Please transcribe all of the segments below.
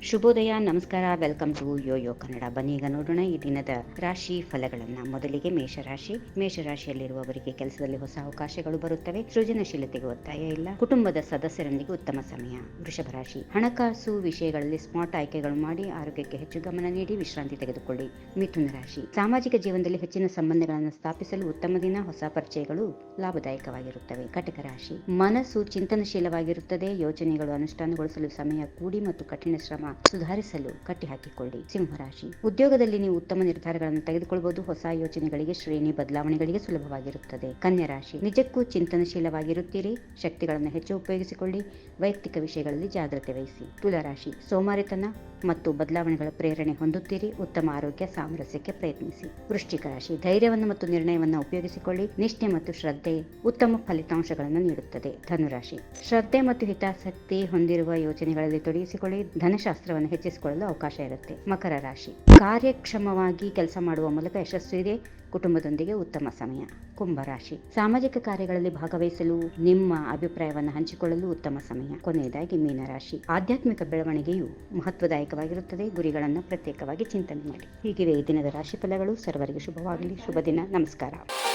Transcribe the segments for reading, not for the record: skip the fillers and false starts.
ಶುಭೋದಯ, ನಮಸ್ಕಾರ, welcome to Yoyo Kannada. ಬನ್ನಿ ಈಗ ನೋಡೋಣ ಈ ದಿನದ ರಾಶಿ ಫಲಗಳನ್ನ. ಮೊದಲಿಗೆ ಮೇಷರಾಶಿ. ಮೇಷರಾಶಿಯಲ್ಲಿರುವವರಿಗೆ ಕೆಲಸದಲ್ಲಿ ಹೊಸ ಅವಕಾಶಗಳು ಬರುತ್ತವೆ. ಸೃಜನಶೀಲತೆಗೆ ಒತ್ತಾಯ ಇಲ್ಲ. ಕುಟುಂಬದ ಸದಸ್ಯರೊಂದಿಗೆ ಉತ್ತಮ ಸಮಯ. ವೃಷಭ ರಾಶಿ. ಹಣಕಾಸು ವಿಷಯಗಳಲ್ಲಿ ಸ್ಮಾರ್ಟ್ ಆಯ್ಕೆಗಳು ಮಾಡಿ ಆರೋಗ್ಯಕ್ಕೆ ಹೆಚ್ಚು ಗಮನ ನೀಡಿ ವಿಶ್ರಾಂತಿ ತೆಗೆದುಕೊಳ್ಳಿ. ಮಿಥುನ ರಾಶಿ. ಸಾಮಾಜಿಕ ಜೀವನದಲ್ಲಿ ಹೆಚ್ಚಿನ ಸಂಬಂಧಗಳನ್ನು ಸ್ಥಾಪಿಸಲು ಉತ್ತಮ ದಿನ. ಹೊಸ ಪರಿಚಯಗಳು ಲಾಭದಾಯಕವಾಗಿರುತ್ತವೆ. ಕಟಕ ರಾಶಿ. ಮನಸ್ಸು ಚಿಂತನಶೀಲವಾಗಿರುತ್ತದೆ. ಯೋಜನೆಗಳು ಅನುಷ್ಠಾನಗೊಳಿಸಲು ಸಮಯ ಕೂಡಿ ಮತ್ತು ಕಠಿಣ ಶ್ರಮ ಸುಧಾರಿಸಲು ಕಟ್ಟಿಹಾಕಿಕೊಳ್ಳಿ. ಸಿಂಹರಾಶಿ. ಉದ್ಯೋಗದಲ್ಲಿ ನೀವು ಉತ್ತಮ ನಿರ್ಧಾರಗಳನ್ನು ತೆಗೆದುಕೊಳ್ಳಬಹುದು. ಹೊಸ ಯೋಜನೆಗಳಿಗೆ, ಶ್ರೇಣಿ ಬದಲಾವಣೆಗಳಿಗೆ ಸುಲಭವಾಗಿರುತ್ತದೆ. ಕನ್ಯಾ ರಾಶಿ. ನಿಜಕ್ಕೂ ಚಿಂತನಶೀಲವಾಗಿರುತ್ತೀರಿ. ಶಕ್ತಿಗಳನ್ನು ಹೆಚ್ಚು ಉಪಯೋಗಿಸಿಕೊಳ್ಳಿ. ವೈಯಕ್ತಿಕ ವಿಷಯಗಳಲ್ಲಿ ಜಾಗ್ರತೆ ವಹಿಸಿ. ತುಲಾರಾಶಿ. ಸೋಮಾರಿತನ ಮತ್ತು ಬದಲಾವಣೆಗಳ ಪ್ರೇರಣೆ ಹೊಂದುತ್ತೀರಿ. ಉತ್ತಮ ಆರೋಗ್ಯ, ಸಾಮರಸ್ಯಕ್ಕೆ ಪ್ರಯತ್ನಿಸಿ. ವೃಶ್ಚಿಕ ರಾಶಿ. ಧೈರ್ಯವನ್ನು ಮತ್ತು ನಿರ್ಣಯವನ್ನು ಉಪಯೋಗಿಸಿಕೊಳ್ಳಿ. ನಿಷ್ಠೆ ಮತ್ತು ಶ್ರದ್ಧೆ ಉತ್ತಮ ಫಲಿತಾಂಶಗಳನ್ನು ನೀಡುತ್ತದೆ. ಧನುರಾಶಿ. ಶ್ರದ್ಧೆ ಮತ್ತು ಹಿತಾಸಕ್ತಿ ಹೊಂದಿರುವ ಯೋಜನೆಗಳಲ್ಲಿ ತೊಡಗಿಸಿಕೊಳ್ಳಿ. ಧನಶಾಸ್ತ್ರವನ್ನು ಹೆಚ್ಚಿಸಿಕೊಳ್ಳಲು ಅವಕಾಶ ಇರುತ್ತೆ. ಮಕರ ರಾಶಿ. ಕಾರ್ಯಕ್ಷಮವಾಗಿ ಕೆಲಸ ಮಾಡುವ ಮೂಲಕ ಯಶಸ್ಸು ಇದೆ. ಕುಟುಂಬದೊಂದಿಗೆ ಉತ್ತಮ ಸಮಯ. ಕುಂಭರಾಶಿ. ಸಾಮಾಜಿಕ ಕಾರ್ಯಗಳಲ್ಲಿ ಭಾಗವಹಿಸಲು, ನಿಮ್ಮ ಅಭಿಪ್ರಾಯವನ್ನು ಹಂಚಿಕೊಳ್ಳಲು ಉತ್ತಮ ಸಮಯ. ಕೊನೆಯದಾಗಿ ಮೀನರಾಶಿ. ಆಧ್ಯಾತ್ಮಿಕ ಬೆಳವಣಿಗೆಯು ಮಹತ್ವದಾಯಕವಾಗಿರುತ್ತದೆ. ಗುರಿಗಳನ್ನು ಪ್ರತ್ಯೇಕವಾಗಿ ಚಿಂತನೆ ಮಾಡಿ. ಹೀಗಿವೆ ಈ ದಿನದ ರಾಶಿ ಫಲಗಳು. ಸರ್ವರಿಗೆ ಶುಭವಾಗಲಿ. ಶುಭ ದಿನ. ನಮಸ್ಕಾರ.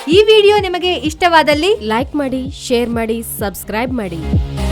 ಈ ವಿಡಿಯೋ ನಿಮಗೆ ಇಷ್ಟವಾದಲ್ಲಿ ಲೈಕ್ ಮಾಡಿ, ಶೇರ್ ಮಾಡಿ, ಸಬ್ಸ್ಕ್ರೈಬ್ ಮಾಡಿ.